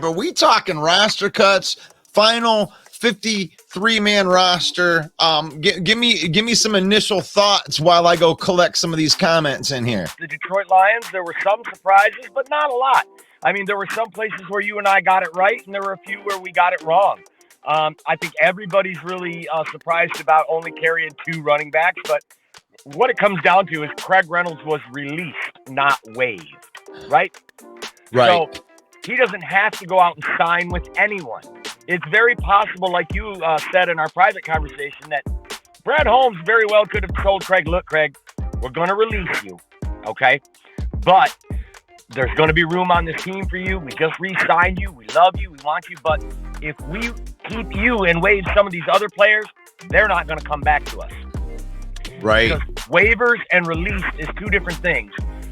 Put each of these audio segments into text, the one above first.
But we talking roster cuts, final 53-man roster. Give me some initial thoughts while I go collect some of these comments in here. The Detroit Lions, there were some surprises, but not a lot. I mean, there were some places where you and I got it right, and there were a few where we got it wrong. I think everybody's really surprised about only carrying 2 running backs, but what it comes down to is Craig Reynolds was released, not waived, right? Right. So he doesn't have to go out and sign with anyone. It's very possible, like you said in our private conversation, that Brad Holmes very well could have told Craig, look, Craig, we're going to release you, okay? But there's going to be room on this team for you. We just re-signed you. We love you. We want you. But if we keep you and waive some of these other players, they're not going to come back to us. Right. Because waivers and release is 2 different things.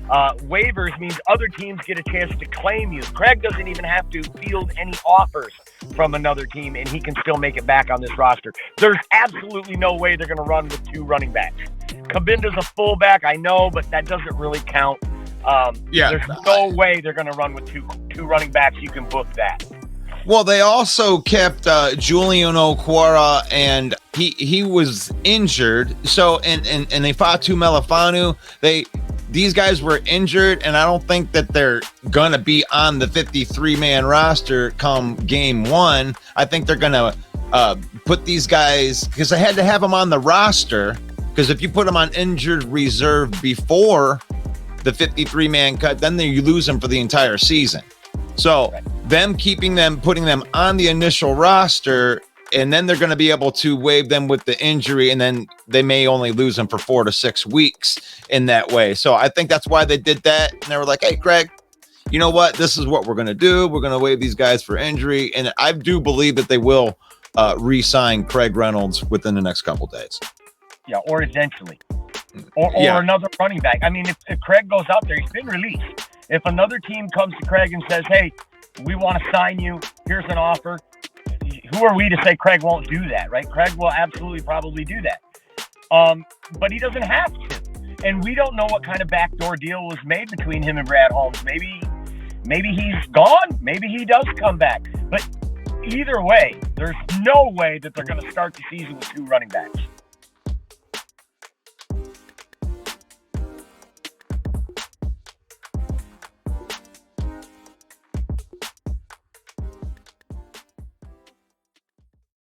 Waivers means other teams get a chance to claim you. Craig doesn't even have to field any offers from another team, and he can still make it back on this roster. There's absolutely no way they're going to run with 2 running backs. Cabinda's a fullback, I know, but that doesn't really count. There's no way they're going to run with two running backs. You can book that. Well, they also kept Julian Okwara, and he was injured. So and they fought to Melifanu. These guys were injured, and I don't think that they're gonna be on the 53-man roster come game 1. I think they're gonna put these guys, because they had to have them on the roster, because if you put them on injured reserve before the 53-man cut, then you lose them for the entire season. So them putting them on the initial roster, and then they're going to be able to waive them with the injury, and then they may only lose them for 4 to 6 weeks in that way. So I think that's why they did that. And they were like, hey, Craig, you know what? This is what we're going to do. We're going to waive these guys for injury. And I do believe that they will re-sign Craig Reynolds within the next couple days. Yeah, or eventually. Or another running back. I mean, if Craig goes out there, he's been released. If another team comes to Craig and says, hey, we want to sign you, here's an offer, who are we to say Craig won't do that, right? Craig will absolutely probably do that. But he doesn't have to. And we don't know what kind of backdoor deal was made between him and Brad Holmes. Maybe he's gone. Maybe he does come back. But either way, there's no way that they're going to start the season with 2 running backs.